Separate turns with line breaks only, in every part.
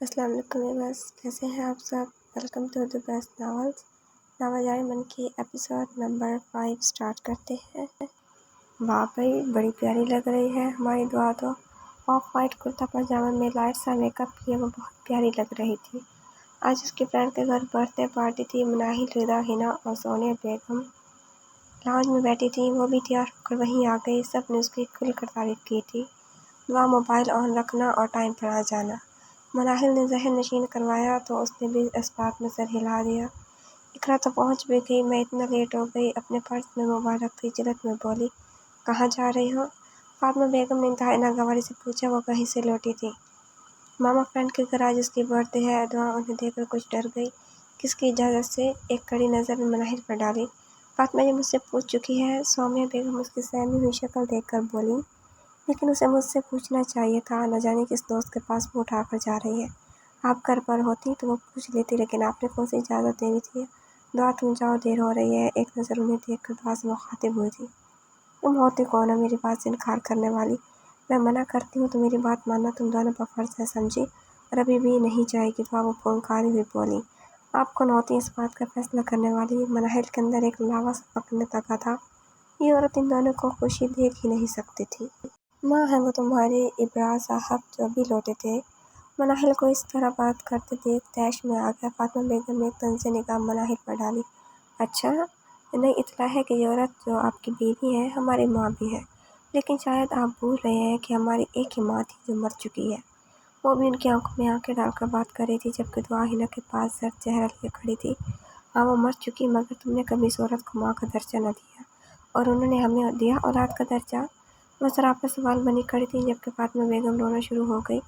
السلام علیکم ویورز، کیسے ہیں آپ سب؟ Welcome to the best novels. Novel جاری من کی ایپیسوڈ نمبر 5 سٹارٹ کرتے ہیں۔ واہ بھائی، بڑی پیاری لگ رہی ہے ہماری دعا تو۔ آف وائٹ کرتا پاجامہ میں لائٹ سا میک اپ کیے وہ بہت پیاری لگ رہی تھی۔ آج اس کی فرینڈ کے گھر برتھ ڈے پارٹی تھی۔ مناہل، رضا، ہنا اور سونیا بیگم لاؤنج میں بیٹھی تھیں۔ وہ بھی تیار ہو کر وہیں آ گئی۔ سب نے اس کی کھل کر تعریف کی تھی۔ دعا موبائل آن رکھنا اور ٹائم پر آ جانا۔ مناہل نے ذہن نشین کروایا تو اس نے بھی اس بات میں سر ہلا دیا۔ اقرا تو پہنچ بھی گئی، میں اتنا لیٹ ہو گئی۔ اپنے پرس میں موبائل رکھتی جلد میں بولی، کہاں جا رہی ہو؟ فاطمہ بیگم نے انتہائی ناگواری سے پوچھا۔ وہ کہیں سے لوٹی تھی؟ ماما فرینڈ کے گھر، آج اس کی برتھ ڈے ہے۔ دعا انہیں دیکھ کر کچھ ڈر گئی۔ کس کی اجازت سے؟ ایک کڑی نظر میں مناہل پر ڈالی۔ فاطمہ یہ مجھ سے پوچھ چکی ہے۔ سومیا بیگم اس کی سہمی ہوئی شکل دیکھ کر بولی، لیکن اسے مجھ سے پوچھنا چاہیے تھا، نہ جانے کس دوست کے پاس وہ اٹھا کر جا رہی ہے۔ آپ گھر پر ہوتی تو وہ پوچھ لیتی، لیکن آپ نے کون سی اجازت دینی تھی؟ دعا تم جاؤ، دیر ہو رہی ہے۔ ایک نظر انہیں دیکھ کر دعا سے مخاطب ہوئی تھی، تم ہوتی کون ہو میری بات سے انکار کرنے والی؟ میں منع کرتی ہوں تو میری بات ماننا تم دونوں پر فرض ہے، سمجھی؟ اور ابھی بھی نہیں جائے گی؟ دعا وہ پھنکاری ہوئی بولی، آپ کون ہوتی اس بات کا فیصلہ کرنے والی؟ مناہل کے اندر ایک لاوا سا پکنے لگا تھا۔ یہ عورت ان دونوں کو خوشی دیکھ ہی نہیں سکتی تھی۔ ماں ہے وہ تمہاری، ابرار صاحب جو ابھی لوٹے تھے۔ مناہل کو اس طرح بات کرتے دیکھ طیش میں آ گیا۔ فاطمہ بیگم نے ایک طنز نگاہ مناہل پر ڈالی، اچھا، انہیں اطلاع ہے کہ یہ عورت جو آپ کی بیوی ہے ہماری ماں بھی ہے، لیکن شاید آپ بھول رہے ہیں کہ ہماری ایک ہی ماں تھی جو مر چکی ہے۔ وہ بھی ان کی آنکھوں میں آنکھیں ڈال کر بات کر رہی تھی، جبکہ دعا ہنا کے پاس زرد چہرہ لیے کھڑی تھی۔ ہاں وہ مر چکی، مگر تم نے کبھی اس عورت کو ماں کا درجہ نہ دیا، اور انہوں نے ہمیں دیا اولاد کا درجہ؟ وہ سراپا سوال بنی کھڑی تھی، جبکہ فاطمہ بیگم رونا شروع ہو گئی۔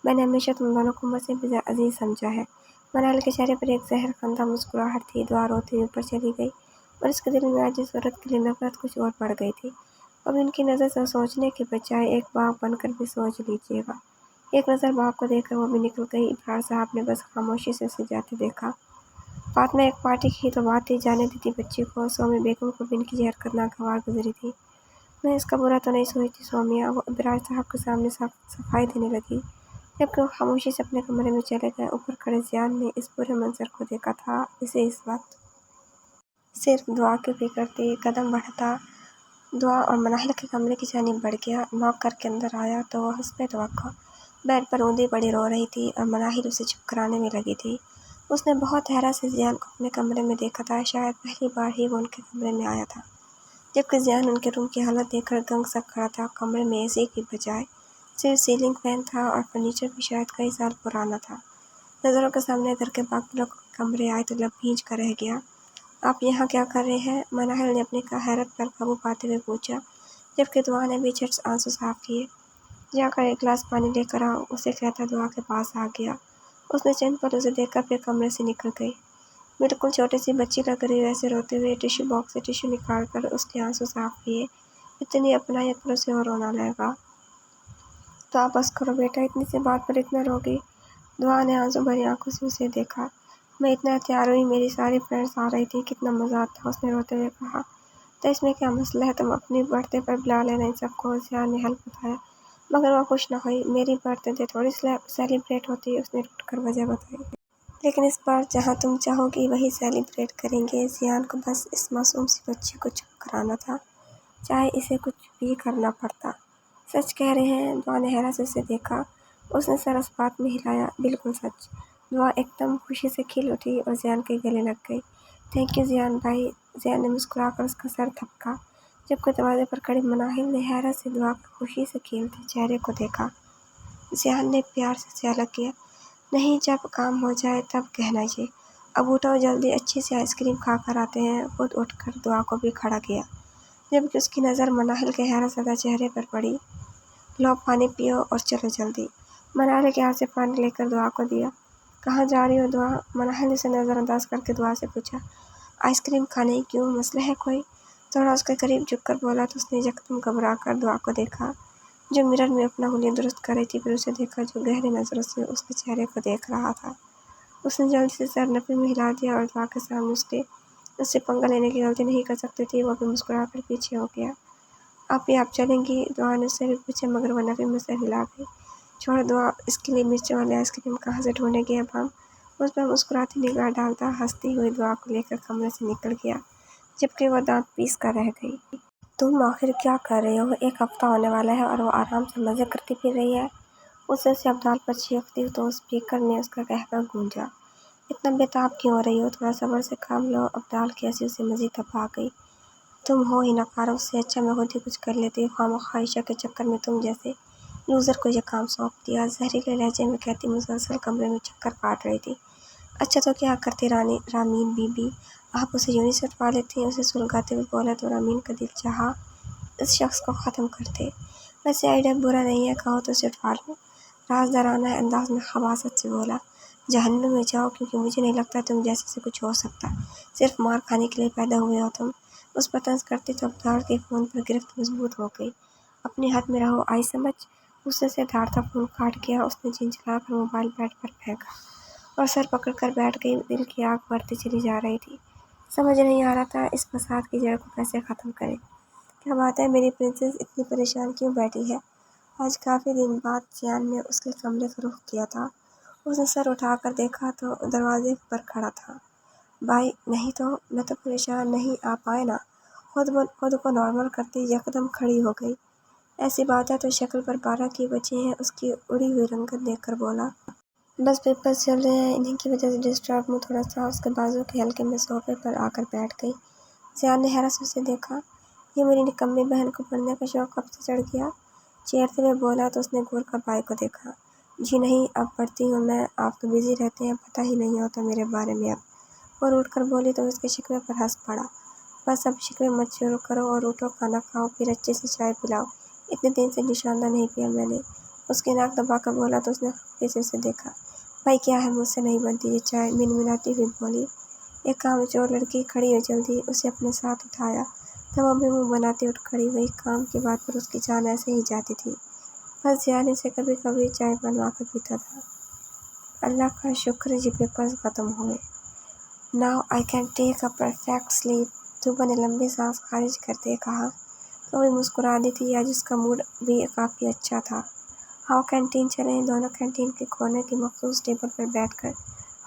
میں نے ہمیشہ تم دونوں کو مجھ سے بھی عزیز سمجھا ہے۔ مناہل کے چہرے پر ایک زہر خندہ مسکراہٹ تھی۔ دعا روتی ہوئی اوپر چلی گئی، اور اس کے دل میں آج اس عورت کے لیے نفرت کچھ اور بڑھ گئی تھی۔ اب ان کی نظر سے سوچنے کے بجائے ایک باپ بن کر بھی سوچ لیجیے گا۔ ایک نظر باپ کو دیکھ کر وہ بھی نکل گئی۔ ابرار صاحب نے بس خاموشی سے اسے جاتے دیکھا۔ فاطمہ ایک پارٹی کی تو بات ہی جانے دیتی بچی کو۔ سومیا بیگم کو بھی ان کی یہ حرکت ناگوار گزری تھی۔ میں اس کا برا تو نہیں سوچتی سومیا، وہ ابرار صاحب کے سامنے صفائی دینے لگی، جبکہ وہ خاموشی سے اپنے کمرے میں چلے گئے۔ اوپر کھڑے زیان نے اس برے منظر کو دیکھا تھا۔ اسے اس وقت صرف دعا کی فکر تھی۔ قدم بڑھتا دعا اور مناہل کے کمرے کی جانب بڑھ گیا۔ نوک کر کے اندر آیا تو وہ حسب توقع بیڈ پر اوندھی پڑی رو رہی تھی، اور مناہل اسے چپ کرانے میں لگی تھی۔ اس نے بہت حیرت سے زیان کو اپنے کمرے میں دیکھا تھا۔ شاید پہلی بار ہی وہ ان کے کمرے میں آیا تھا، جبکہ زیان ان کے روم کی حالت دیکھ کر دنگ سا کھڑا تھا۔ کمرے میں اے سی کی بجائے صرف سیلنگ فین تھا، اور فرنیچر بھی شاید کئی سال پرانا تھا۔ نظروں کے سامنے گھر کے باقی لوگ کمرے آئے تو لب بھیج کر رہ گیا۔ آپ یہاں کیا کر رہے ہیں؟ مناہل نے اپنی حیرت پر قابو پاتے ہوئے پوچھا، جبکہ دعا نے بھی جھٹ آنسو صاف کیے۔ جا کر ایک گلاس پانی لے کر آؤ، اسے کہتا دعا کے پاس آ گیا۔ اس نے چند پل اسے دیکھ کر پھر کمرے سے نکل گئی۔ بالکل چھوٹی سی بچی لگ رہی، ویسے روتے ہوئے ٹشو باکس سے ٹشو نکال کر اس کے آنسو صاف کیے۔ اتنی اپنائیت پر اسے اور رونا لگا۔ تو آپ بس کرو بیٹا، اتنی سی بات پر اتنا روگی؟ دعا نے آنسو بھری آنکھوں سے اسے دیکھا۔ میں اتنا تیار ہوئی، میری ساری فرینڈز آ رہی تھی، کتنا مزہ آتا، اس نے روتے ہوئے کہا۔ تو اس میں کیا مسئلہ ہے؟ تم اپنی برتھ ڈے پر بلا لینا ان سب کو، زیان نے حل بتایا۔ مگر وہ خوش نہ ہوئی۔ میری برتھ ڈے تھوڑی سیلیبریٹ ہوتی، اس نے رٹ کر وجہ بتائی۔ لیکن اس بار جہاں تم چاہو گی وہی سیلیبریٹ کریں گے۔ زیان کو بس اس معصوم سی بچی کو چپ کرانا تھا، چاہے اسے کچھ بھی کرنا پڑتا۔ سچ کہہ رہے ہیں؟ دعا نے حیرت سے اسے دیکھا۔ اس نے سر اس بات میں ہلایا، بالکل سچ۔ دعا ایک دم خوشی سے کھل اٹھی اور زیان کے گلے لگ گئی۔ تھینک یو زیان بھائی۔ زیان نے مسکرا کر اس کا سر تھپکا، جبکہ دروازے پر کھڑی مناہل نے حیرت سے دعا کے خوشی سے کھیلتے چہرے کو دیکھا۔ زیان نے پیار سے اسے الگ کیا، نہیں جب کام ہو جائے تب کہنا یہ۔ اب اٹھو جلدی، اچھی سی آئس کریم کھا کر آتے ہیں۔ خود اٹھ کر دعا کو بھی کھڑا کیا، جبکہ اس کی نظر مناہل کے حیرت زدہ چہرے پر پڑی۔ لو پانی پیو اور چلو جلدی۔ مناہل کے ہاتھ سے پانی لے کر دعا کو دیا۔ کہاں جا رہی ہو دعا؟ مناہل نے اسے نظر انداز کر کے دعا سے پوچھا۔ آئس کریم کھانے؟ کیوں، مسئلہ ہے کوئی؟ تھوڑا اس کے قریب جھک کر بولا تو اس نے یکدم گھبرا کر دعا کو دیکھا، جو مرر میں اپنا حلیہ درست کر رہی تھی، پھر اسے دیکھا جو گہری نظروں سے اس کے چہرے کو دیکھ رہا تھا۔ اس نے جلدی سے سر نفی میں ہلا دیا، اور دعا کے سامنے اس سے پنگا لینے کی غلطی نہیں کر سکتی تھی۔ وہ بھی مسکرا کر پیچھے ہو گیا۔ آپ چلیں گی؟ دعا نے اس سے بھی پوچھا، مگر وہ نفی میں سر ہلا گئی۔ छोड़ दो इसके लिए मिर्च वाली आइसक्रीम कहाँ से ढूंढेंगे अब हम। उस पर मुस्कुराती निगाह डालता हंसती हुई दुआ को लेकर कमरे से निकल गया, जबकि वो दांत पीस कर रह गई। तुम आखिर क्या कर रहे हो? एक हफ्ता होने वाला है और वो आराम से मजे करती फिर रही है। उसे अब्दाल पर चीखती तो स्पीकर में उसका कहना गूंजा, इतना बेताब क्यों हो रही हो? थोड़ा सब्र से काम लो। अब्दाल कैसे उसे मजीद तपा गई। तुम हो ही नकारा, उससे अच्छा मैं खुद ही कुछ कर लेती। खामखा आयशा के चक्कर में तुम जैसे लूजर को यह काम सौंप दिया। जहरीले लहजे में कहती मुसलसल कमरे में चक्कर काट रही थी। अच्छा तो क्या करती रामीन बीबी, आप उसे यूं ही सटवा लेती। उसे सुलगाते हुए बोला तो रामीन का दिल चाहा इस शख्स को ख़त्म कर दे। वैसे आइडिया बुरा नहीं है, कहो तो सटवा लो। राजदाराना अंदाज में खबासत से बोला, जहन्नुम में जाओ, क्योंकि मुझे नहीं लगता तुम जैसे से कुछ हो सकता। सिर्फ मार खाने के लिए पैदा हुए हो तुम। उस पर तंज करती तो अब्दाल के फ़ोन पर गिरफ्त मजबूत हो गई। अपने हाथ में रहो आई समझ। गुस्से से धारता फ़ोन काट गया। उसने झिंझलाकर मोबाइल बेड पर फेंका और सर पकड़कर बैठ गई। दिल की आग बढ़ती चली जा रही थी। समझ नहीं आ रहा था इस फसाद की जड़ को कैसे ख़त्म करें। क्या बात है मेरी प्रिंसेस, इतनी परेशान क्यों बैठी है? आज काफ़ी दिन बाद जियान ने उसके कमरे का रुख किया था। उसने सर उठाकर देखा तो दरवाजे पर खड़ा था। भाई नहीं तो मैं तो परेशान नहीं, आप आए ना। खुद को नॉर्मल करती यकदम खड़ी हो गई। ऐसी बात है तो शक्ल पर 12 की बची हैं। उसकी उड़ी हुई रंगत देखकर बोला, बस पेपर्स चल रहे हैं, इन्हीं की वजह से डिस्टर्ब हूँ थोड़ा सा। उसके बाजू के हल्के में सोफे पर आकर बैठ गई। जियान ने हैरत से उसे देखा। ये मेरी निकम्मी बहन को पढ़ने का शौक कब से चढ़ गया? चेहरते हुए बोला तो उसने घूर कर भाई को देखा। जी नहीं, अब पढ़ती हूँ मैं, आप तो बिजी रहते हैं, पता ही नहीं होता मेरे बारे में अब। और उठकर बोली तो उसके शिकवे पर हंस पड़ा। बस अब शिकवे मत शुरू करो और उठो, खाना खाओ, फिर अच्छे से चाय पिलाओ। इतने दिन से निशानदा नहीं पिया मैंने। उसकी नाक दबाकर बोला तो उसने खफे से उसे देखा। भाई क्या है, मुझसे नहीं बनती ये चाय, मिनमिनाती हुई बोली। एक कामचोर लड़की खड़ी हो जल्दी उसे अपने साथ उठाया। तब भी मुँह बनाती उठ खड़ी हुई। काम की बात पर उसकी जान ऐसे ही जाती थी। बस जियान से कभी कभी चाय बनवा कर पीता था। अल्लाह का शुक्र ये पेपर्स खत्म हुए। Now I can take a perfect sleep. सुबह ने लंबी सांस खारिज करते कहा तो वही मुस्कुरा दी थी। आज उसका मूड भी काफ़ी अच्छा था। आओ कैंटीन चलें। दोनों कैंटीन के कोने की मखसूस टेबल पर बैठकर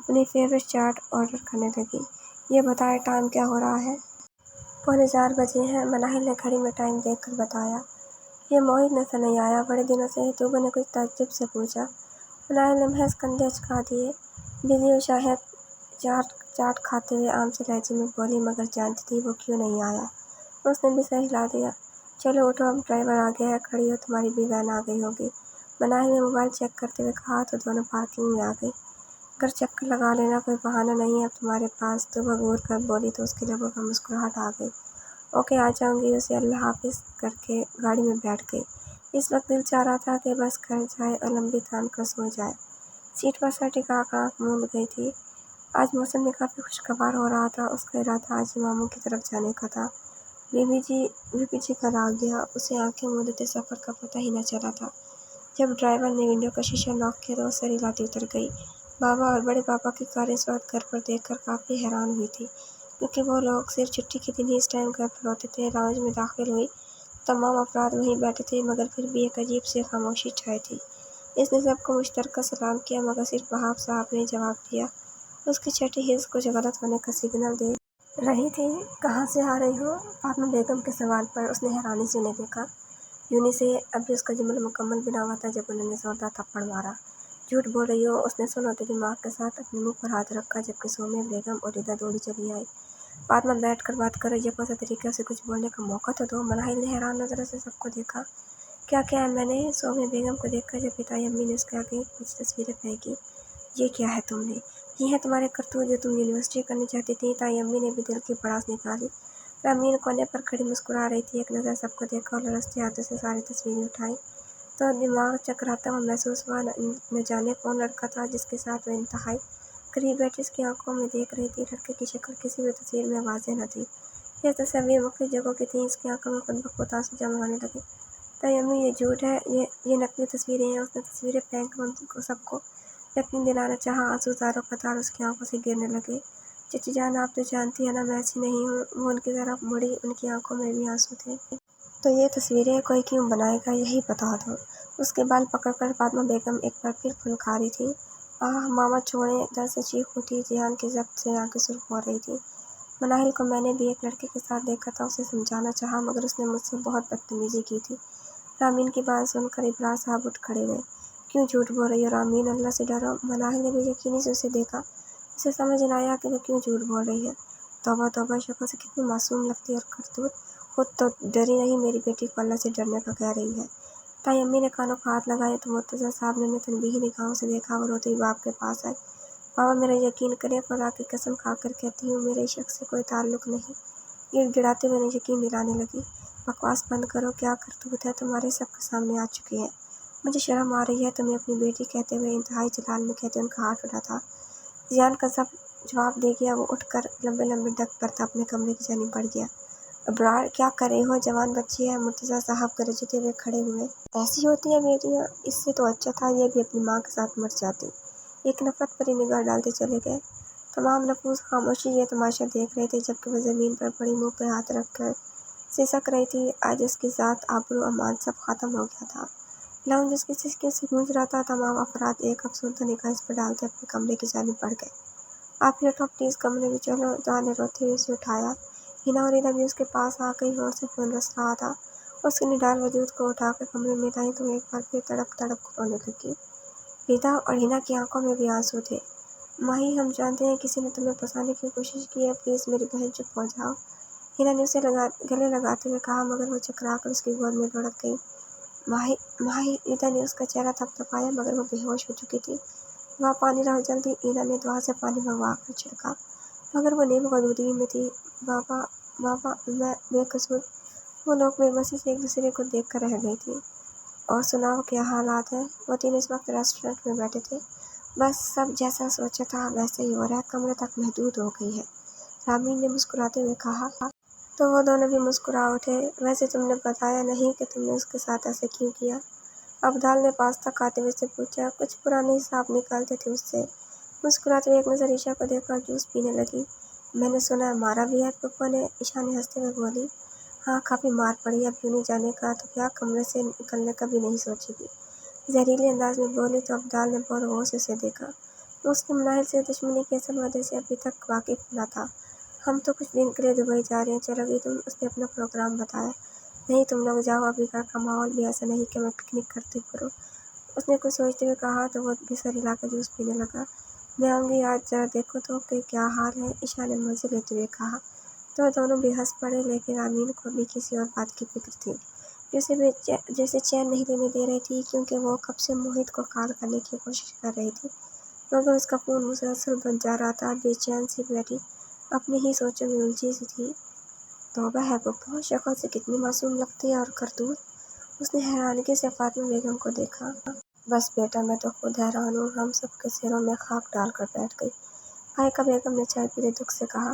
अपनी फेवरेट चाट ऑर्डर करने लगी। ये बताए टाइम क्या हो रहा है? 3:45 बजे हैं। मनाहिल ने घड़ी में टाइम देखकर बताया। ये मोहित नजर नहीं आया बड़े दिनों से? तूबा ने कुछ ताज्जुब से पूछा। मनाहिल ने महज कंधे अचका दिए। बिजी और शायद चाट खाते हुए आम से लहजे में बोली, मगर जानती थी वो क्यों नहीं आया। उसने भी सर हिला दिया। चलो उठो, अब ड्राइवर आ गया है, खड़ी हो, तुम्हारी भी वैन आ गई होगी। मनाहिल ने मोबाइल चेक करते हुए कहा तो दोनों पार्किंग में आ गई। घर चक्कर लगा लेना, कोई बहाना नहीं है अब तुम्हारे पास। तूबा घूर कर बोली तो उसके लबों पर मुस्कुराहट आ गई। ओके आ जाऊंगी। उसे अल्लाह हाफिज करके गाड़ी में बैठ गई। इस वक्त दिल चाह रहा था कि बस घर जाए और लंबी तान कर सो जाए। सीट पर सर टिकाकर आँख मूंद गई थी। आज मौसम में काफ़ी खुशगवार हो रहा था। उसका इरादा आज मामू की तरफ जाने का था। बीबी जी कल आ गया। उसे आंखें मूंदते सफ़र का पता ही न चला था। जब ड्राइवर ने विंडो का शीशा लॉक किया तो वो सर हिलाती उतर गई। बाबा और बड़े पापा की कार इस वक्त घर पर देखकर काफ़ी हैरान हुई थी, क्योंकि वो लोग सिर्फ छुट्टी के दिन ही इस टाइम घर पर होते थे। लाउंज में दाखिल हुई। तमाम अफराद वहीं बैठे थे, मगर फिर भी एक अजीब सी खामोशी छाई थी। इसने सबको मुश्तरका सलाम किया, मगर सिर्फ वहाब साहब ने जवाब दिया। उसकी छठी हिस्स कुछ गलत होने का सिग्नल दे रही थी। कहाँ से आ रही हो? फातिमा बेगम के सवाल पर उसने हैरानी से उन्हें देखा। यूनी से। अभी उसका जुमला मुकम्मल भी ना हुआ था जब उन्होंने जोरदार थप्पड़ मारा। झूठ बोल रही हो? उसने सुनौते दिमाग के साथ अपने मुंह पर हाथ रखा, जबकि सोम्या बेगम और रिदा दौड़ी चली आई। फातिमा बैठ कर बात कर रही है, कौन सा तरीका से कुछ बोलने का मौका तो दो। मनाहिल ने हैरान नजरों से सबको देखा। क्या क्या? मैंने सोम्या बेगम को देखकर जब पिताई अम्मी ने उसके आगे कुछ तस्वीरें फेंकी। ये क्या है तुमने? ये है तुम्हारे करतूत जो तुम यूनिवर्सिटी करनी चाहती थी। ताई अम्मी ने भी दिल की भड़ास निकाली। रामीन कोने पर खड़ी मुस्कुरा रही थी। एक नज़र सबको देखा और लरसते हाथों से सारी तस्वीरें उठाई तो दिमाग चकराता हुआ महसूस हुआ। न जाने कौन लड़का था जिसके साथ वह इंतहाई करीब बैठी उसकी आंखों में देख रही थी। लड़के की शक्ल किसी भी तस्वीर में वाज़ेह न थी। यह तस्वीर मुख्तलिफ जगहों की थी। इसकी आंखों में खुद ब खुद आंसू जमा होने लगे। ताई अम्मी ये झूठ है, ये नकली तस्वीरें हैं। उसने तस्वीरें फेंक कर सबको यकीन दिलाना चाहा। आंसू तारों कतार उसकी आंखों से गिरने लगे। चची जान, आप तो जानती है ना मैं ऐसी नहीं हूँ। वो उनकी तरफ मुड़ी, उनकी आंखों में भी आंसू थे। तो ये तस्वीरें कोई क्यों बनाएगा, यही बता दो। اس کے بال پکڑ کر فاطمہ بیگم ایک بار پھر پھنکاری تھی۔ آہ ماما چھوڑیں، در سے چیخ اٹھی۔ ذیان کی ضبط سے آنکھیں سرخ ہو رہی تھی۔ مناہل کو میں نے بھی ایک لڑکے کے ساتھ دیکھا تھا، اسے سمجھانا چاہا مگر اس نے مجھ سے بہت بدتمیزی کی تھی۔ رامین کی بات سن کر ابرار صاحب اٹھ کھڑے ہوئے۔ کیوں جھوٹ بول رہی ہو رامین، اللہ سے ڈرو۔ مناہل نے بے یقینی سے اسے دیکھا۔ اسے سمجھ نہ آیا کہ وہ کیوں جھوٹ بول رہی ہے۔ توبہ توبہ، شکل سے کتنی معصوم لگتی ہے اور کرتوت، خود تو ڈری نہیں، میری بیٹی کو اللہ سے ڈرنے کا کہہ رہی ہے۔ تائی امی نے کانوں کو ہاتھ لگائے تو مرتضیٰ صاحب نے تنبیہی نگاہوں سے دیکھا۔ وہ روتے ہوئے باپ کے پاس آئے۔ بابا میرا یقین کریں، خدا کی قسم کھا کر کہتی ہوں میرے اس شخص سے کوئی تعلق نہیں۔ گڑ گڑاتے ہوئے انہیں یقین دلانے لگی۔ بکواس بند کرو، کیا کرتوت ہے تمہارے سب کے سامنے آ چکی ہے۔ مجھے شرم آ رہی ہے تمہیں اپنی بیٹی کہتے ہوئے۔ انتہائی جلال میں کہتے ان کا ہاتھ اٹھا تھا۔ ذیان کا جواب دے گیا۔ وہ اٹھ کر لمبے لمبے ڈگ برتا اپنے کمرے کی جانب بڑھ گیا۔ ابرار کیا کر رہے ہو، جوان بچی ہے۔ مرتضیٰ صاحب گرجتے ہوئے کھڑے ہوئے۔ ایسی ہوتی ہیں بیٹیاں، اس سے تو اچھا تھا یہ بھی اپنی ماں کے ساتھ مر جاتی۔ ایک نفرت بھری نگاہ ڈالتے چلے گئے۔ تمام نفوس خاموشی یہ تماشا دیکھ رہے تھے جبکہ وہ زمین پر پڑی منہ پہ ہاتھ رکھ کر سسک رہی تھی۔ آج اس کی ذات، آبرو، امان سب ختم ہو گیا تھا۔ لاؤنج اس کی سسکیوں سے گونج رہا تھا۔ تمام افراد ایک افسردہ نگاہ اس پر ڈالتے اپنے کمرے کی جانب بڑھ گئے۔ آپ لیٹو پلیز، کمرے میں چلو۔ دعا نے روتے ہوئے اسے اٹھایا۔ ہنا اور ادا بھی اس کے پاس آ گئی۔ ہونٹ سے خون رس رہا تھا۔ اس کے نڈال وجود کو اٹھا کر کمرے میں لائی تو ایک بار پھر تڑپ تڑپ کر رونے لگی۔ ادا اور ہنا کی آنکھوں میں بھی آنسو تھے۔ ماہی، ہم جانتے ہیں کسی نے تمہیں پھنسانے کی کوشش کی ہے، پلیز میری بہن چپ ہو جاؤ، ہنا نے اسے گلے لگاتے ہوئے کہا مگر وہ چکرا کر اس کی گود میں لڑک گئی۔ ماہی، ادا نے اس کا چہرہ تھپتھپایا مگر وہ بے ہوش ہو چکی تھی۔ وہاں پانی لاؤ جلدی، ادا نے دعا سے پانی منگوا کر چھڑکا مگر وہ نیم غنودگی میں تھی۔ بابا میں بے قصور۔ وہ لوگ بے بسی سے ایک دوسرے کو دیکھ کر رہ گئی تھی۔ اور سناؤ کیا حالات ہیں؟ وہ تین اس وقت ریسٹورینٹ میں بیٹھے تھے۔ بس سب جیسا سوچا تھا ویسا ہی ہو رہا ہے، کمرے تک محدود ہو گئی ہے، رامین نے مسکراتے ہوئے کہا۔ تو وہ دونوں بھی مسکرا اٹھے۔ ویسے تم نے بتایا نہیں کہ تم نے اس کے ساتھ ایسے کیوں کیا؟ ابدال نے پاستا کھاتے ہوئے سے پوچھا۔ کچھ پرانے حساب نکالتے تھے اس سے۔ مسکراتے ہوئے ایک نظر عشا کو دیکھا اور جوس پینے لگی۔ میں نے سنا ہے مارا بھی ہے پپو نے، عشا نے ہنستے ہوئے بولی۔ ہاں کافی مار پڑی، اب یوں نہیں جانے کا تو کیا کمرے سے نکلنے کا بھی نہیں سوچے گی، زہریلے انداز میں بولی تو ابدال نے بہت غور سے اسے دیکھا۔ اس نے مناہل سے دشمنی کی اصل وجہ سے ابھی تک واقف نہ تھا۔ ہم تو کچھ دن کے لیے دبئی جا رہے ہیں، چلو گی تم؟ اس نے اپنا پروگرام بتایا۔ نہیں تم لوگ جاؤ، ابھی گھر کا ماحول بھی ایسا نہیں کہ میں پکنک کرتی پھروں، اس نے کچھ سوچتے ہوئے کہا تو وہ بھی سر ہلا کر جوس پینے لگا۔ میں آؤں گی، آج ذرا دیکھو تو کہ کیا حال ہے، عشا نے مزے لیتے ہوئے کہا۔ تو دونوں بھی ہنس پڑے لیکن رامین کو بھی کسی اور بات کی فکر تھی جسے چین نہیں لینے دے رہی تھی کیونکہ وہ کب سے موہت کو کال کرنے کی کوشش کر رہی تھی مگر اس کا فون مسلسل بند جا رہا تھا۔ بے چین سی بیٹھی اپنی ہی سوچوں میں الجھی سی تھی۔ توبہ ہے پپو، شکل سے کتنی معصوم لگتی ہے اور کرتوت، اس نے حیرانگی سے فاطمہ بیگم کو دیکھا۔ بس بیٹا میں تو خود حیران ہوں، ہم سب کے سروں میں خاک ڈال کر بیٹھ گئی، فائقہ بیگم نے چائے پیتے دکھ سے کہا۔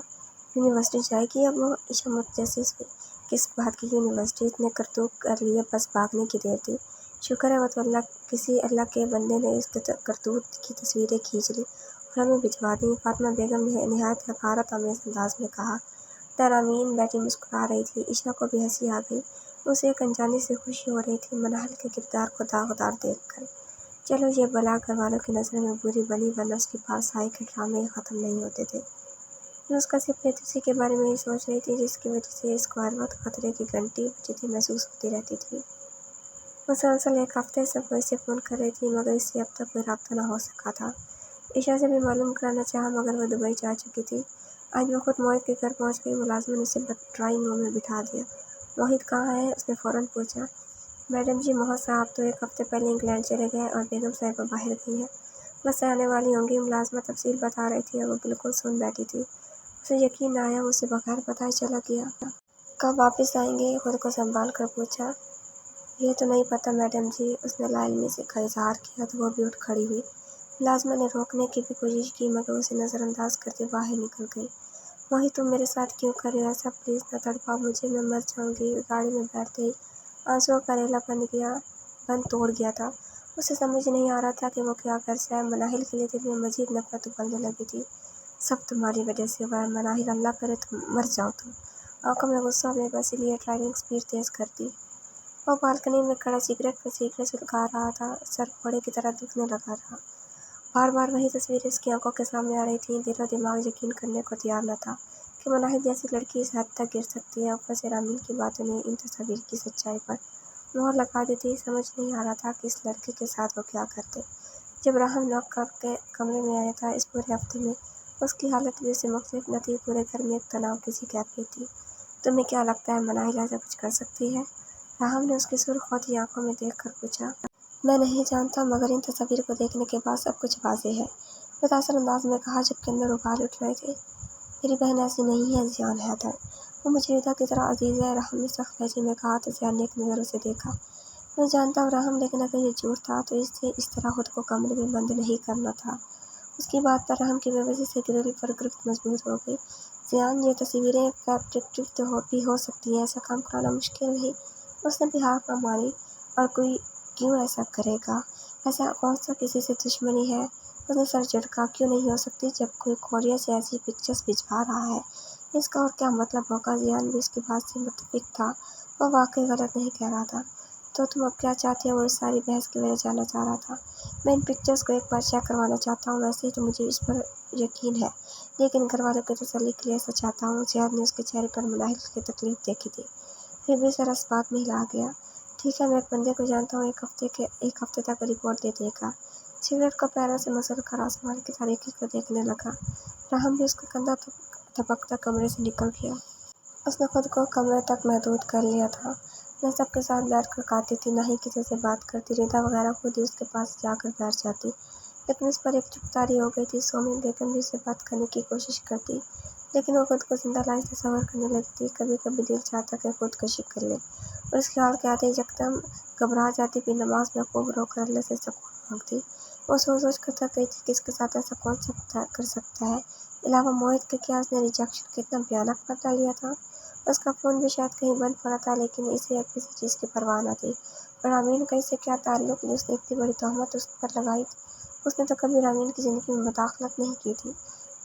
یونیورسٹی جائے گی اب وہ؟ عشا متجسس ہوئی۔ کس بات کی یونیورسٹی، اتنے کرتوت کر لیے، بس بھاگنے کی دیر تھی۔ شکر ہے وہ تو کسی اللہ کے بندے نے اس کے کرتوت کی تصویریں کھینچ لی اور ہمیں بھجوا دیں، فاطمہ بیگم نے نہایت حقارت آمیز انداز میں کہا۔ ترامین بیٹی مسکرا رہی تھی۔ عشا کو بھی ہنسی آ گئی، اسے ایک انجانی سے خوشی ہو رہی تھی مناہل کے کردار کو داغدار دیکھ کر۔ چلو یہ بلا گھر والوں کی نظروں میں بری بنی ورنہ اس کی پارسائی کے ڈرامے ختم نہیں ہوتے تھے۔ نسخہ صرف اسی کے بارے میں ہی سوچ رہی تھی جس کی وجہ سے اس کو ہر وقت خطرے کی گھنٹی بجتی محسوس ہوتی رہتی تھی۔ مسلسل ایک ہفتے سے وہ اسے فون کر رہی تھی مگر اس سے اب تک کوئی رابطہ نہ ہو سکا تھا۔ عشا سے بھی معلوم کرانا چاہا مگر وہ دبئی جا چکی تھی۔ آج وہ خود موہت کے گھر پہنچ گئی۔ ملازمہ نے اسے ڈرائنگ روم میں بٹھا دیا۔ موہت کہاں ہے؟ اس نے فوراً پوچھا۔ میڈم جی، موہت صاحب تو ایک ہفتے پہلے انگلینڈ چلے گئے اور بیگم صاحبہ باہر گئی ہیں، بس آنے والی ہوں گی، ملازمہ تفصیل بتا رہی تھی اور وہ بالکل سن بیٹھی تھی۔ اسے یقین نہ آیا، وہ اسے بغیر بتائے چلا گیا۔ کب واپس آئیں گے؟ خود کو سنبھال کر پوچھا۔ یہ تو نہیں پتہ میڈم جی، اس نے لا علمی سے اظہار کیا تو وہ بھی اٹھ کھڑی ہوئی۔ ملازمہ نے روکنے کی بھی کوشش کی مگر اسے نظر انداز کرتے باہر نکل گئی۔ موہت تم میرے ساتھ کیوں کر رہے ہو ایسا؟ پلیز نہ تڑپاؤ مجھے، میں مر جاؤں گی۔ گاڑی میں بیٹھتے ہی آنسوؤں کا ریلا بند توڑ گیا تھا۔ اسے سمجھ نہیں آ رہا تھا کہ وہ کیا کر جائے۔ مناہل کے لیے دل میں مزید نفرت ابلنے لگی تھی۔ سب تمہاری وجہ سے ہوا ہے مناہل، اللہ کرے تم مر جاؤ تم۔ آنکھوں میں غصہ بے بسی لیے ڈرائیونگ سپیڈ تیز کر دی वो बालकनी में खड़ा सिगरेट पर सिगरेट सुलगा रहा था। सर घोड़े की तरह दुखने लगा था। बार बार वही तस्वीरें उसकी आंखों के सामने आ रही थी। दिलो दिमाग यकीन करने को तैयार न था कि मनाहिल जैसी लड़की इस हद तक गिर सकती है। ऊपर से रामीन की बातों ने इन तस्वीर की सच्चाई पर मोहर लगा दी थी। समझ नहीं आ रहा था कि इस लड़के के साथ वो क्या करते। जब राहम नॉक करके कमरे में आया था, इस पूरे हफ्ते में उसकी हालत भी उससे मुख्तलिफ न थी। पूरे घर में एक तनाव की सी कैफियत थी। तुम्हें क्या लगता है मनाहिल ऐसा कुछ कर सकती है? राहम ने उसकी सुर्ख होती आंखों में देख कर पूछा। मैं नहीं जानता, मगर इन तस्वीर को देखने के बाद सब कुछ वाज़ेह है, मुतासर अंदाज में कहा जबकि अंदर उबाल उठ रहे थे। मेरी बहन ऐसी नहीं है ज़ियान हैदर, वो मुझे रिदा की तरह अजीज़ है, राहम ने सख्त लहजे में कहा तो ज़ियान ने एक नज़र उसे देखा। मैं जानता हूँ राहम, लेकिन अगर ये झूठ था तो इसे इस तरह खुद को कमरे में बंद नहीं करना था। उसकी बात पर राहम की बेबसी से ग्रिल पर गिरफ्त मजबूत हो गई। ज़ियान, ये तस्वीरें फैब्रिकेटेड तो भी हो सकती हैं, ऐसा काम कराना मुश्किल नहीं। उसने भी हार न मानी। और कोई क्यों ऐसा करेगा? ऐसा कौन सा किसी से दुश्मनी है? उसने सर झटका। क्यों नहीं हो सकती जब कोई कोरिया से ऐसी पिक्चर्स भिजवा रहा है? इसका और क्या मतलब होगा? ज़ियान भी उसकी बात से मुत्तफिक था। वो वाकई गलत नहीं कह रहा था। तो तुम अब क्या चाहते हो? वो इस सारी बहस की वजह जानना चाह रहा था। मैं इन पिक्चर्स को एक बार चेक करवाना चाहता हूँ। वैसे ही तो मुझे इस पर यकीन है, लेकिन घर वालों की तसल्ली के लिए ऐसा चाहता हूँ। ज़ियान ने उसके चेहरे पर मनाहिल की तकलीफ देखी थी, फिर भी सर इस बात में हिला गया। ठीक है, मैं एक बंदे को जानता हूँ, एक हफ्ते तक रिपोर्ट दे देगा। सिगरेट को पैरों से मसल कर आसमान की तारीकी को देखने लगा। राहम भी उसका कंधा थपकता कमरे से निकल गया। उसने खुद को कमरे तक महदूद कर लिया था। न सबके साथ बैठकर खाती थी, न ही किसी से बात करती। रिदा वगैरह खुद ही उसके पास जाकर बैठ जाती, लेकिन उस पर एक चुपतारी हो गई थी। सोमी बेगम भी उससे बात करने की कोशिश करती, लेकिन वो खुद को जिंदा लाश तस्वर करने लगती थी। कभी कभी दिल चाहता कि खुदकुशी कर ले, और इस ख्याल के आते ही यकदम घबरा जाती। फिर नमाज में खूब रोकर अल्लाह से सुकून मांगती। वो सोच सोच कर थक गई थी कि इसके साथ ऐसा कौन कर सकता है। अलावा मोहित के क्या उसने रिजेक्शन कितना भयानक बदला लिया था। उसका फ़ोन भी शायद कहीं बंद पड़ा था, लेकिन इसे अब किसी चीज़ की परवाह न थी। और रामीन का इससे क्या ताल्लुक जो उसने इतनी बड़ी तहमत उस पर लगाई थी? उसने तो कभी रामीन की ज़िंदगी में मुदाखलत नहीं की थी।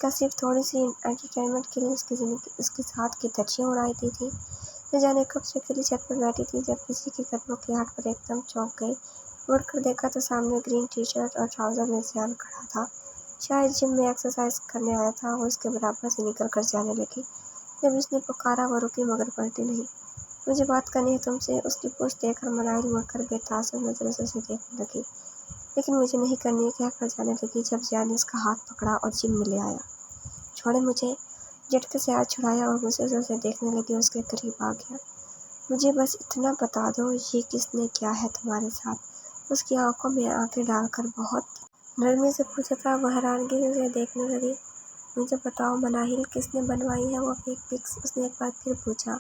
क्या सिर्फ थोड़ी सी एंटरटेनमेंट के लिए उसके साथ की धज्जियाँ उड़ाई दी थी? न जाने कब से अकेली छत पर बैठी थी, जब किसी के कदमों की आहट पर एकदम चौंक गई। मुड़कर देखा तो सामने ग्रीन टी शर्ट और ट्राउज़र में ज़ियान खड़ा था। शायद जिम में एक्सरसाइज करने आया था। वो इसके बराबर से निकल कर जाने लगी। जब उसने पुकारा वो रुकी, मगर पलटी नहीं। मुझे बात करनी है तुमसे। उसकी पूछ देखकर मनाहिल मुड़कर बेतासुर नजरों से उसे देखने लगी। लेकिन मुझे नहीं करनी, कहकर जाने लगी जब ज़ियान ने उसका हाथ पकड़ा और जिम में ले आया। छोड़े मुझे। झटके से हाथ छुड़ाया और गुस्से से उसे देखने लगी। उसके करीब आ गया। मुझे बस इतना बता दो, ये किसने किया है तुम्हारे साथ? उसकी आंखों में आंखें डालकर बहुत नरमी से पूछा था। वह हैरानगी से उसे देखने लगी। मुझे बताओ मनाहिल, किसने बनवाई है वो फेक पिक्स? उसने एक बार फिर पूछा,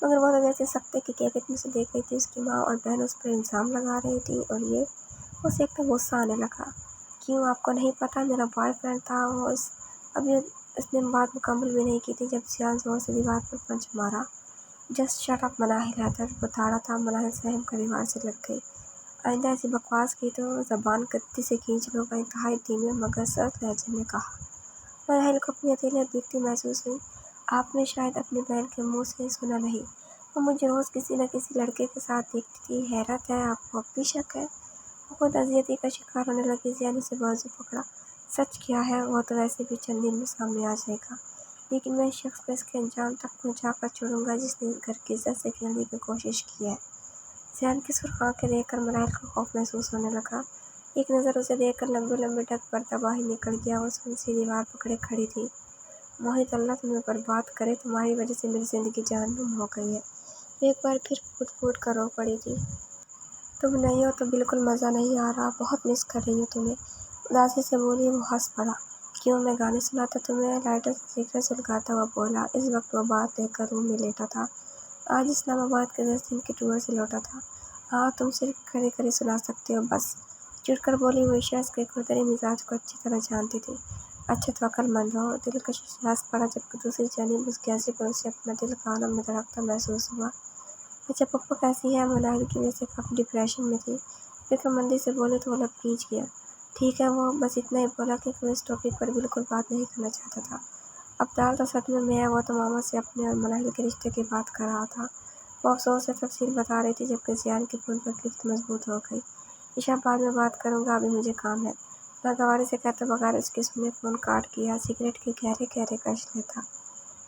मगर वो तो जैसे सकते की कैफियत में उसे देख रही थी। उसकी माँ और बहन उस पर इल्ज़ाम लगा रही थी, और ये उसे एकदम गुस्सा आने लगा। क्यों, आपको नहीं पता? मेरा बॉयफ्रेंड था वो। अभी उसने बात मुकम्मल भी नहीं की थी जब ज़ियान जोर से दीवार पर पंच मारा। Just shut up Manahil, Haider बता था। मनाहिल सहम कर दीवार से लग गई। आइंदा ऐसी बकवास की तो ज़बान गद्दी से खींच लो, का इंतहाई धीमे मगर सख्त लहजे में कहा। मनाहिल को अपनी अकेलियत दिखती महसूस हुई। आपने शायद अपनी बहन के मुंह से सुना नहीं, वो मुझे रोज़ किसी न किसी लड़के के साथ देखती थी। हैरत है, आपको अब भी शक है? वो खुद अजियती का शिकार होने लगी। ज़ियान ने उसे बाजू पकड़ा। सच क्या है? वो तो वैसे भी चंद दिन में सामने आ जाएगा, लेकिन मैं इस शख्स को इसके अंजाम तक पहुँचा कर छोड़ूंगा जिसने इस घर की इज्जत से खेलने की कोशिश की है। ज़ियान की सुर्ख आंखें देखकर मनाहिल को खौफ महसूस होने लगा। एक नज़र उसे देखकर लंबे लंबे ढक पर्दा बाहर निकल गया। वो सुनसी दीवार पकड़े खड़ी थी। मोहित, अल्लाह तुम्हें बर्बाद करे, तुम्हारी वजह से मेरी ज़िंदगी जहन्नुम हो गई है। वो एक बार फिर फूट फूट कर रो पड़ी थी। तुम नहीं हो तो बिल्कुल मज़ा नहीं आ रहा, बहुत मिस कर रही हूँ तुम्हें, उदासी से बोली। वो हंस पड़ा। क्यों, मैं गाने सुनाता तुम्हें? लाइटर से सिगरेट सुलगाता हुआ बोला। इस वक्त वो बात लेकर रूम में लेटा था। आज इस्लामाबाद के 10 दिन के टूर से लौटा था। हाँ, तुम सिर्फ खड़े खड़े सुना सकते हो बस, चिढ़कर बोली वो। ईशा के खुरदरे मिजाज को अच्छी तरह जानती थी। अच्छा तो अक्लमंद हो। दिलकश एहसास पड़ा जबकि दूसरी जानिब उसकी हंसी पर उसे अपना दिल कानों में धड़कता महसूस हुआ। अच्छा पप्पू कैसी है? मनाहिल की वजह से काफ़ी डिप्रेशन में थी। फिक्रमंदी से बोले तो वो लब खींच गया। ठीक है वो, बस इतना ही बोला कि वो इस टॉपिक पर बिल्कुल बात नहीं करना चाहता था। अब दाल तो सदमे में है। वो तो मामा से अपने और मनाहिल के रिश्ते की बात कर रहा था। वो अफसोस से तफसील बता रही थी जबकि जियान के फोन पर गिरफ्त मजबूत हो गई। ईशा बाद में बात करूँगा, अभी मुझे काम है। नागवारी से कहते बगैर उसके सुने फोन काट किया। सिगरेट के गहरे गहरे कश लेता।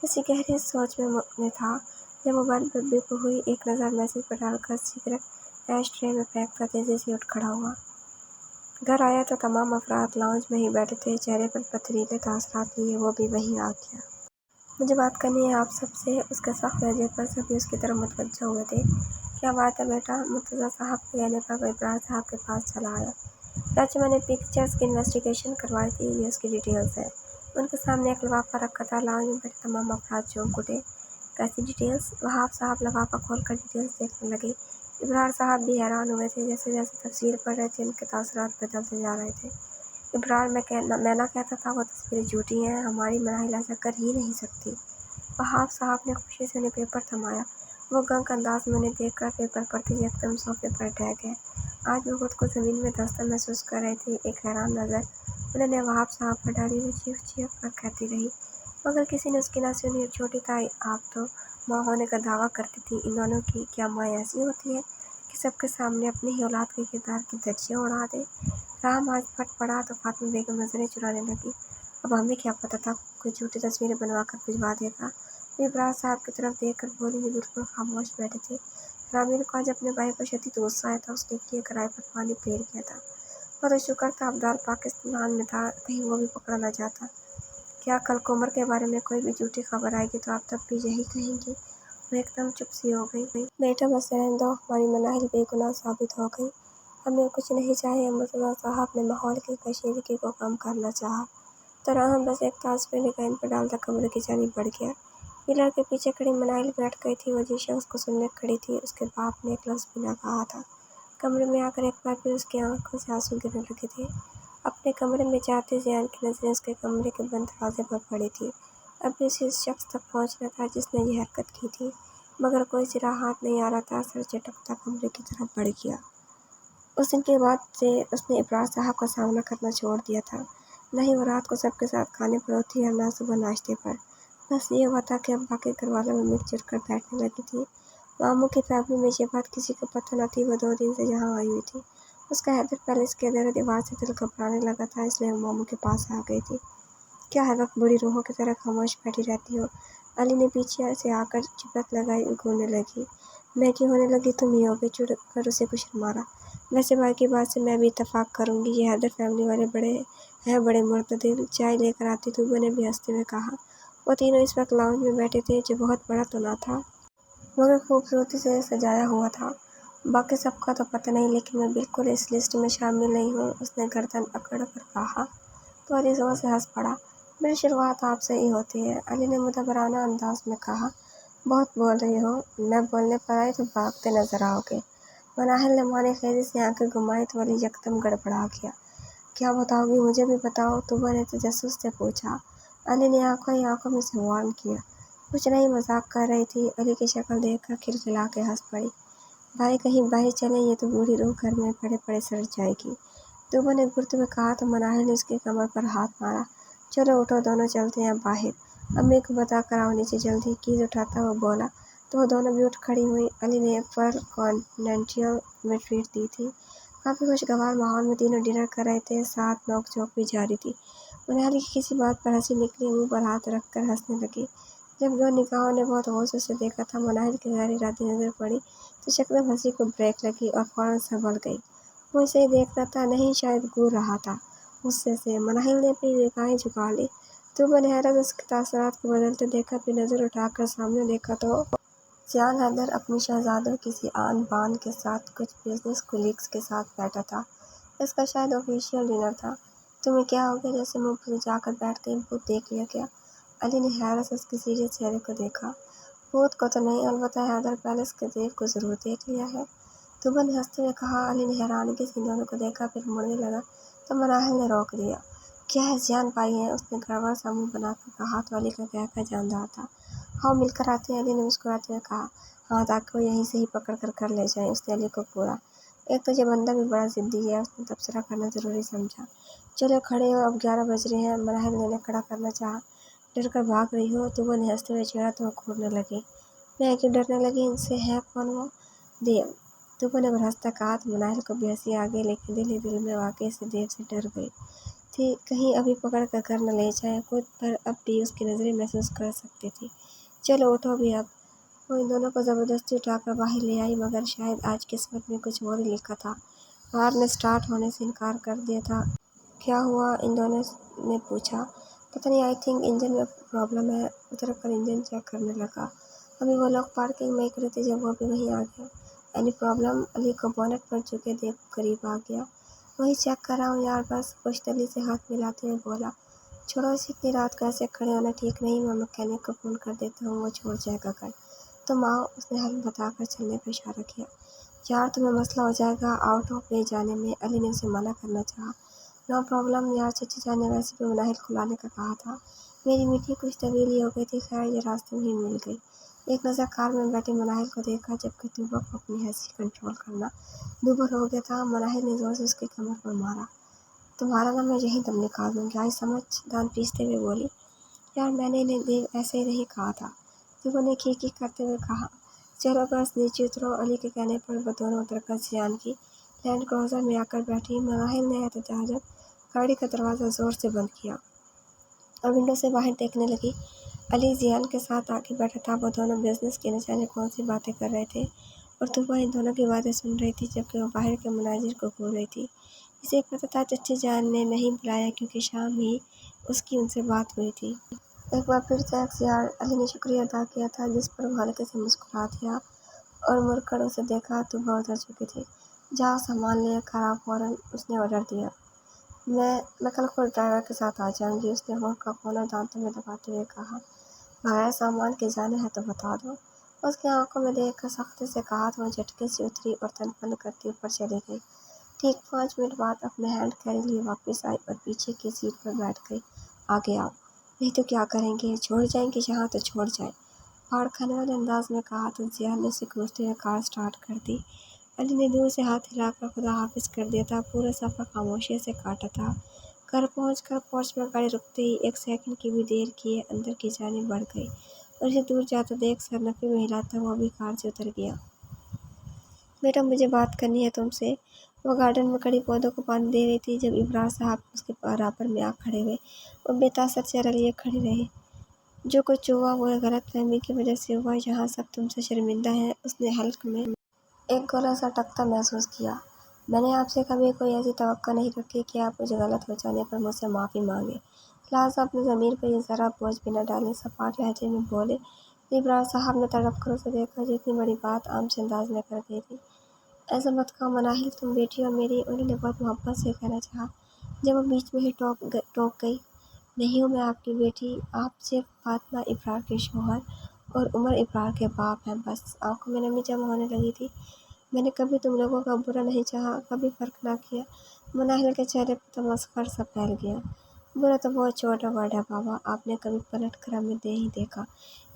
इसी गहरी सोच में था जब मोबाइल पर बिप हुई। एक नज़र मैसेज पर डालकर सिगरेट एश ट्रे में फेंक कर तेजी से उठ खड़ा हुआ। घर आया तो तमाम अफराद लाउंज में ही बैठे थे, चेहरे पर पथरीले तासरात लिए। वो भी वहीं आ गया। मुझे बात करनी है आप सबसे। उसके सख्त लहजे पर सभी उसकी तरफ मुतवज्जह हुए थे। क्या बात है बेटा? मुर्तज़ा साहब के कहने पर वह इब्रार साहब के पास चला आया। चाचा, मैंने पिक्चर्स की इन्वेस्टिगेशन करवाई थी, ये उसकी डिटेल्स है। उनके सामने एक लिफाफा रखा था। लाउंज में बैठे तमाम अफराद चौंक उठे। कैसी डिटेल्स? वहाब साहब लिफाफा खोलकर डिटेल्स देखने लगे। इब्रार साहब भी हैरान हुए थे। जैसे जैसे तफसीर पढ़ रहे थे उनके तासरात बदलते जा रहे थे। इब्रार, मैं ना कहता था वो तस्वीरें झूठी हैं, हमारी मनाहिल ऐसा कर ही नहीं सकती। वहाब साहब ने खुशी से उन्हें पेपर थमाया। वो गंक अंदाज में उन्हें देखकर पेपर पढ़ते ही एकदम सोफे पर ढह गए। आज वो खुद को ज़मीन में धंसता महसूस कर रहे थे। एक हैरान नज़र उन्होंने वहाब साहब पर डाली। वो चीख चीख कर कहती रही, मगर किसी ने उसकी ना सुनी। छोटी ताई, आप तो माँ होने का दावा करती थी। इन दोनों की क्या माँ ऐसी होती है कि सबके सामने अपनी ही औलाद के किरदार की धज्जियाँ उड़ा दे? राम आज फट पड़ा तो फातिमा बेगम नजरें चुराने लगी। अब हमें क्या पता था कोई झूठी तस्वीरें बनवा कर भिजवा देगा। इब्रार साहब की तरफ देखकर बोली। ये बिल्कुल खामोश बैठे थे। रामीर को आज अपने भाई पर शदीद गुस्सा आया था। उसने किए किराए पर पानी फेर किया था। वो तो शुक्र था अब्दाल पाकिस्तान में था, कहीं वो भी पकड़ा न जाता। क्या कल कोमर के बारे में कोई भी झूठी खबर आएगी तो आप तब भी यही कहेंगी? वो एकदम चुप सी हो गई। बेटा बस रहने दो, हमारी मनाहिल बेगुनाह साबित हो गई। हमें कुछ नहीं चाहिए। मुर्तज़ा साहब ने माहौल की कशीदगी को कम करना चाहा। तराहम बस एक तासवीर निगाह इन पर डालता कमरे की जानिब बढ़ गया। पिलर के पीछे खड़ी मनाहिल बैठ गई थी। वो जिस शख्स को सुनने खड़ी थी उसके बाप ने एक लफ्ज़ भी न कहा था। कमरे में आकर एक बार फिर उसकी आंखों से आंसू गिरने लगे थे। अपने कमरे में जाते जियान की नजरें उसके कमरे के बंद दरवाजे पर पड़ी थी। अभी उसी शख्स तक पहुंचना था जिसने ये हरकत की थी, मगर कोई सिरा हाथ नहीं आ रहा था। सर झटकता कमरे की तरफ बढ़ गया। उस दिन के बाद से उसने इब्रार साहब का सामना करना छोड़ दिया था। न ही वो रात को सबके साथ खाने पर होती और न सुबह नाश्ते पर। बस ये हुआ था कि अब बाकी घरवालों में मिलजुल कर बैठने लगी थी। मामू की फैमिली में ये बात किसी को पता न थी। वो 2 दिन से यहाँ आई हुई थी। उसका हैदर पैलेस के अंदर दीवार से दिल घबराने लगा था, इसलिए वो मामू के पास आ गई थी। क्या हर वक्त बूढ़ी रूहों की तरह खामोश बैठी रहती हो? अली ने पीछे से आकर चिपक लगाई और घूरने लगी। मैं क्यों होने लगी? तुम ही होगी। चुड़ कर उसे कुछ मारा। वैसे भाई की बात से मैं भी इत्तेफाक करूंगी। ये हैदर फैमिली वाले बड़े मुर्तदिल। चाय लेकर आती। तूबा ने भी हंसते हुए कहा। वो तीनों इस वक्त लाउंज में बैठे थे, जो बहुत बड़ा तो ना था मगर खूबसूरती से सजाया हुआ था। बाकी सबका तो पता नहीं, लेकिन मैं बिल्कुल इस लिस्ट में शामिल नहीं हूँ, उसने गर्दन अकड़ कर कहा। तो अली जोर से हंस पड़ा। मेरी शुरुआत आपसे ही होती है, अली ने मुदब्बराना अंदाज में कहा। बहुत बोल रही हो। मैं बोलने पर आई तो भागते नजर आओगे। मनाहिल ने माने खेदी से आंखें घुमाई तो अली यकदम गड़बड़ा गया। क्या बताओगी? मुझे भी बताओ, तूबा ने तजस्सुस से पूछा। अली ने आंखों ही आंखों में से वार्न किया। कुछ नहीं, मजाक कर रही थी। अली की शक्ल देखकर खिलखिला के हंस पड़ी। भाई कहीं बाहर चले, ये तो बूढ़ी रूह घर में पड़े पड़े सड़ जाएगी। तूबा ने गुर्दे में कहा तो मनाहिल ने उसकी कमर पर हाथ मारा। चलो उठो, दोनों चलते हैं बाहर। अम्मी को बता कर आओ नीचे जल्दी। कीज उठाता वो बोला तो वो दोनों भी उठ खड़ी हुई। अली ने पर कॉन्टिनेंटल में ट्रीट दी थी। काफ़ी खुशगवार माहौल में तीनों डिनर कर रहे थे, साथ नोक झोंक भी जारी थी। मनाली की किसी बात पर हंसी निकली, मुंह पर हाथ रख कर हंसने लगी। जब दो निगाहों ने बहुत गौर से देखा था, मनाहिल की गहरी राती नजर पड़ी तो यकदम हंसी को ब्रेक लगी और फौरन संभल गई। वो इसे ही देख रहा था, नहीं शायद घूर रहा था गुस्से से। मनाहिल ने अपनी निगाहें झुका ली। तूबा ने हैरत उसके तासरात को बदलते देखा, फिर नजर उठाकर सामने देखा तो जियान हैदर अपनी शहजादों किसी आन बान के साथ कुछ बिजनेस कोलीग्स के साथ बैठा था। इसका शायद ऑफिशियल डिनर था। तुम्हें क्या हो गया? जैसे मुंह पर जाकर बैठ गई। भूत देख लिया क्या? अली ने हैरत से उसके सीरियस चेहरे को देखा। भूत को तो नहीं, अलबत्ता हैदर पैलेस के देव को जरूर देख लिया है। तूबा ने हंसते हुए कहा। अली ने हैरानगी से इन दोनों को देखा, फिर मुड़ने लगा तो मनाहिल ने रोक दिया। क्या है जियान भाई है? उसने गड़बड़ सा मुंह बनाकर कहा तो अली का कहकर जान रहा था। हाँ मिलकर आते हैं, अली ने मुस्कुराते हुए कहा। हाँ ताकि वो यहीं से ही पकड़ कर ले जाए। उसने अली को पूरा। एक तो ये बंदा भी बड़ा जिद्दी है, उसने तबसरा करना जरूरी समझा। चलो खड़े हो, अब 11 बज रहे हैं। मनाहिल ने खड़ा करना चाहा। डर कर भाग रही हो? तो वो हंसते हुए छेड़ा तो वो घूरने लगी। मैं क्यों डरने लगी इनसे, है कौन वो देव? तूफान ने हंसता कहा तो मनाहिल को भी हंसी आ गई, लेकिन दिल ही दिल में वाकई से देव से डर गई थी। कहीं अभी पकड़ कर घर न ले जाए खुद पर, अब भी उसकी नज़रें महसूस कर सकती थी। चलो उठो भी अब। वो इन दोनों को ज़बरदस्ती उठाकर बाहर ले आई, मगर शायद आज किस्मत में कुछ और ही लिखा था। कार ने स्टार्ट होने से इनकार कर दिया था। क्या हुआ? इन दोनों ने पूछा। पता नहीं, आई थिंक इंजन में प्रॉब्लम है। उतर कर इंजन चेक करने लगा। अभी वो लोग पार्किंग में खड़े थे जब वो भी वहीं आ गया। Any problem? अली को बोनट पर झुके देख करीब आ गया। वही चेक कर रहा हूँ यार, बस। पुश्तली से हाथ मिलाते हुए बोला। छोड़ो इसे, इतनी रात को ऐसे खड़े होना ठीक नहीं। मैं मैकेनिक को फ़ोन कर देता हूँ, वो छोड़ जाएगा घर। तुम आओ, उसने हल बताकर चलने पर इशारा किया। यार तुम्हें मसला हो जाएगा आउट ऑफ वे जाने में, अली ने उसे मना करना चाहा। नो प्रॉब्लम यार, चची जान ने वैसे भी मुनाहिल को लाने का कहा था। मेरी मीटिंग कुछ तब्दीली हो गई थी, खैर ये रास्ते में ही मिल गई। एक नज़र कार में बैठे मुनाहिल को देखा, जबकि तूबा को अपनी हंसी कंट्रोल करना दूभर हो गया था। मुनाहिल ने जोर से उसके कमर पर मारा। तुम्हारा ना मैं यहीं दम निकाल दूंगी, आई समझ? दांत पीसते हुए बोली। यार मैंने इन्हें देव ऐसे ही नहीं कहा था, तूबा ने खी करते हुए कहा। चलो बस नीचे उतरो। अली के कहने पर वो दोनों उतरकर जियान की लैंड क्रूजर में आकर बैठी। मुनाहिल ने एहतजाजन गाड़ी का दरवाज़ा ज़ोर से बंद किया और विंडो से बाहर देखने लगी। अली जियान के साथ आके बैठा था। वो दोनों बिजनेस की न जाने कौन सी बातें कर रहे थे और तूबा इन दोनों की बातें सुन रही थी, जबकि वो बाहर के मुनाजिर को घूर रही थी। इसे पता था चच्ची जान ने नहीं बुलाया क्योंकि शाम ही उसकी उनसे बात हुई थी। एक बार फिर थैंक्स यार, अली ने शुक्रिया अदा किया था, जिस पर वो हल्के से मुस्कुरा दिया और मुड़कर उसे देखा तो वह उतर चुकी थी। जाओ सामान ले कर आओ फौरन, उसने ऑर्डर दिया। मैं कल खुद ड्राइवर के साथ आ जाऊंगी, उसने होंठ का कोना दांतों में दबाते हुए कहा। बगैर सामान के जाना है तो बता दो, उसकी आंखों में देखकर सख्ती से कहा तो वह झटके से उतरी और तन बंद करती ऊपर चली गई। ठीक 5 मिनट बाद अपने हैंड कैरी लिए वापस आई और पीछे की सीट पर बैठ गई। आगे आओ, नहीं तो क्या करेंगे? छोड़ जाएंगे यहाँ तो छोड़ जाए, फाड़ खाने वाले अंदाज में कहा तो जियान ने उसे कोसते हुए कार स्टार्ट कर दी। अली ने दूर से हाथ हिलाकर खुदा हाफिज कर दिया था। पूरा सफ़र खामोशी से काटा था। घर पहुंचकर पोर्च में गाड़ी रुकते ही एक सेकंड की भी देर किए अंदर की जानिब बढ़ गई और इसे दूर जाता देख सरनफी में हिलाता वो भी कार से उतर गया। बेटा मुझे बात करनी है तुमसे। वो गार्डन में खड़ी पौधों को पानी दे रही थी जब इब्रार साहब उसके बराबर में आ खड़े हुए और बेतासर चेहरा लिए खड़े रहे। जो कुछ हुआ वो गलतफहमी की वजह से हुआ, यहाँ सब तुमसे शर्मिंदा हैं। उसने हल्क में एक गोला सा टकता महसूस किया। मैंने आपसे कभी कोई ऐसी तवक्को नहीं रखी कि आप मुझे गलत हो जाने पर मुझसे माफ़ी मांगे, लिहाजा अपने ज़मीर पर ये ज़रा बोझ भी न डालें, सपाट लहजे में बोले। इब्रार साहब ने तड़प कर उसे देखा जो इतनी बड़ी बात आम से अंदाज में कर गई थी। ऐसा मत कहो मनाहिल, तुम बेटी हो मेरी, उन्होंने बहुत मोहब्बत से कहना चाहा, जब वो बीच में ही टोक गई। नहीं हूँ मैं आपकी बेटी, आप सिर्फ फातिमा इब्रार के शौहर और उमर इब्रार के बाप हैं, बस। आंखों में नमी जमा होने लगी थी। मैंने कभी तुम लोगों का बुरा नहीं चाहा, कभी फ़र्क ना किया। मुनाहिल के चेहरे पर तमस्खुर सा फैल गया। बुरा तो बहुत छोटा वर्ड है बाबा, आपने कभी पलट कर हमें दे ही देखा,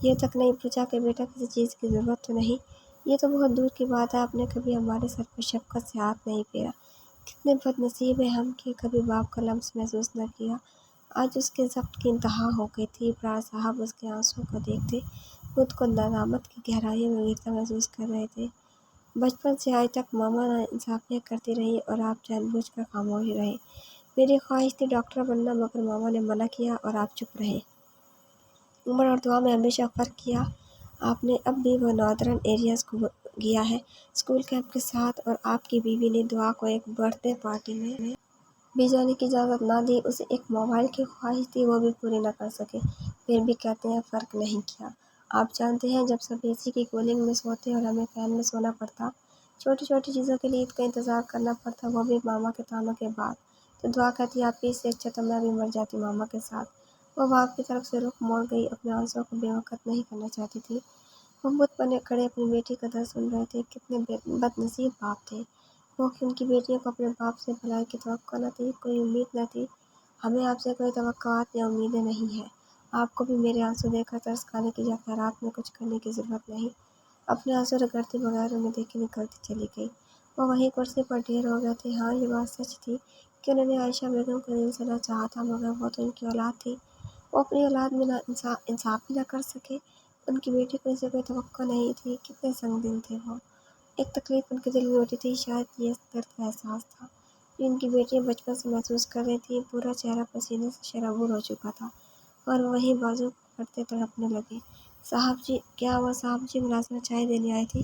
ये तक नहीं पूछा कि बेटा किसी चीज़ की ज़रूरत तो नहीं। ये तो बहुत दूर की बात है, आपने कभी हमारे सर पर शफ़क़त से हाथ नहीं फेरा। कितने बदनसीब हैं हम कि कभी बाप का लम्स महसूस न किया। आज उसके ज़ब्त की इंतहा हो गई थी। इब्रार साहब उसके आंसुओं को देखते खुद को नदामत की गहराइयों में गिरता महसूस कर रहे थे। बचपन से आज तक मामा नाइंसाफ़ियाँ करती रही और आप जानबूझकर खामोश रहे। मेरी ख्वाहिश थी डॉक्टर बनना, मगर मामा ने मना किया और आप चुप रहे। उम्र और दुआ में हमेशा फ़र्क किया आपने। अब भी वो नॉर्दर्न एरियाज़ को गया है स्कूल कैंप के साथ, और आपकी बीवी ने दुआ को एक बर्थडे पार्टी में भी जाने की इजाज़त ना दी। उसे एक मोबाइल की ख्वाहिश थी, वो भी पूरी न कर सके। फिर भी कहते हैं फ़र्क नहीं किया। आप जानते हैं जब सब एसी की कूलिंग में सोते और हमें फ़ैन में सोना पड़ता, छोटी छोटी चीज़ों के लिए ईद का इंतज़ार करना पड़ता, वो भी मामा के तानों के बाद, तो दुआ कहती आपकी इससे अच्छा तो मैं भी मर जाती मामा के साथ। वो बाप की तरफ से रुख मोड़ गई, अपने आंसुओं को बेवक़्त नहीं करना चाहती थी। वो बुत बने खड़े अपनी बेटी का दर्द सुन रहे थे। कितने बदनसीब बाप थे वो कि उनकी बेटियों को अपने बाप से भलाई की तवक्को न थी, कोई उम्मीद न थी। हमें आपसे कोई तवक्कुआत या उम्मीदें नहीं हैं। आपको भी मेरे आंसू देखकर तरस खाने की या खैरात में कुछ करने की ज़रूरत नहीं। अपने आंसू रगड़ते बगैर उन्हें देखे निकलती चली गई। वो वहीं कुर्सी पर ढेर हो गए थे। हाँ, ये बात सच थी कि उन्होंने आयशा बेगम को दिल से न चाहा था, मगर वो तो उनकी औलाद थी। वो अपनी औलाद में ना इंसाफ़ भी न कर सके। ان کی بیٹی کو اسے کوئی توقع نہیں تھی، کتنے سنگ دل تھے وہ۔ ایک تکلیف ان کے دل میں ہوتی تھی، شاید یہ درد کا احساس تھا جو ان کی بیٹیاں بچپن سے محسوس کر رہی تھیں۔ پورا چہرہ پسینے سے شرابور ہو چکا تھا اور وہیں بازو پکڑتے تڑپنے لگے۔ صاحب جی، کیا ہوا صاحب جی؟ ملازمہ چائے دینے آئی تھی،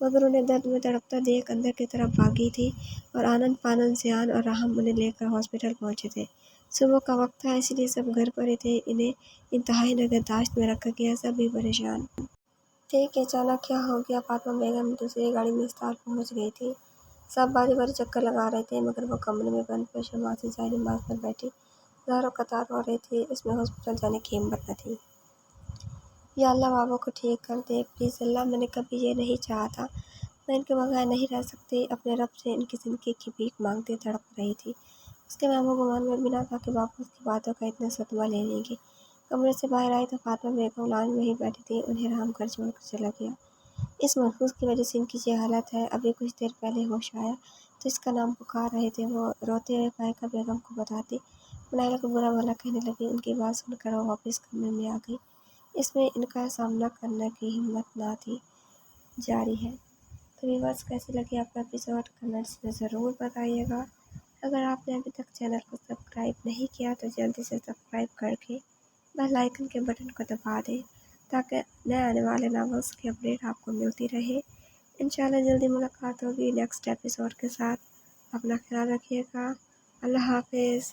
مگر انہیں درد میں تڑپتا دیکھ اندر کی طرف بھاگی تھی اور آنند پانند زیان اور راہم انہیں لے کر ہاسپٹل پہنچے تھے۔ صبح کا وقت تھا، اس لیے سب گھر پر ہی تھے۔ انہیں انتہائی نگہداشت میں رکھا گیا، سبھی پریشان تھے کہ اچانک کیا ہو گیا۔ فاطمہ بیگم دوسری گاڑی میں اسپتال پہنچ گئی تھی۔ سب باری باری چکر لگا رہے تھے، مگر وہ کمرے میں بند پیشاب سے ظاہری نماز پر بیٹھی ہزاروں قطار ہو رہی تھی۔ اس میں ہاسپٹل جانے کی ہمت نہ تھی۔ یا اللہ، بابا کو ٹھیک کر دے پلیز اللہ، میں نے کبھی یہ نہیں چاہا تھا، میں ان کے بغیر نہیں رہ سکتی۔ اپنے رب سے ان کی زندگی کی بھیک مانگتے تڑپ رہی تھی۔ اس کے وہم و گمان میں بھی نہ تھا کہ باپو اس کی باتوں کا اتنا صدمہ لے لیں گے۔ کمرے سے باہر آئی تو فاطمہ بیگم لان میں ہی بیٹھی تھی، انہیں رحم گھر چھوڑ کر چلا گیا۔ اس منحوس کی وجہ سے ان کی یہ حالت ہے۔ ابھی کچھ دیر پہلے ہوش آیا تو اس کا نام پکار رہے تھے وہ، روتے ہوئے مائکہ بیگم کو بتاتی۔ منائلہ کو برا بھلا کہنے لگی۔ ان کی بات سن کر وہ واپس کمرے میں آ گئی۔ اس میں ان کا سامنا کرنے کی ہمت نہ تھی۔ جاری ہے۔ تو ویورز، کیسی لگی آپ کا ایپیسوڈ؟ کمنٹس میں ضرور بتائیے گا۔ اگر آپ نے ابھی تک چینل کو سبسکرائب نہیں کیا تو جلدی سے سبسکرائب کر کے بیل آئیکن کے بٹن کو دبا دیں تاکہ نئے آنے والے ناولس کی اپڈیٹ آپ کو ملتی رہے۔ انشاءاللہ جلدی ملاقات ہوگی نیکسٹ ایپیسوڈ کے ساتھ۔ اپنا خیال رکھیے گا۔ اللہ حافظ۔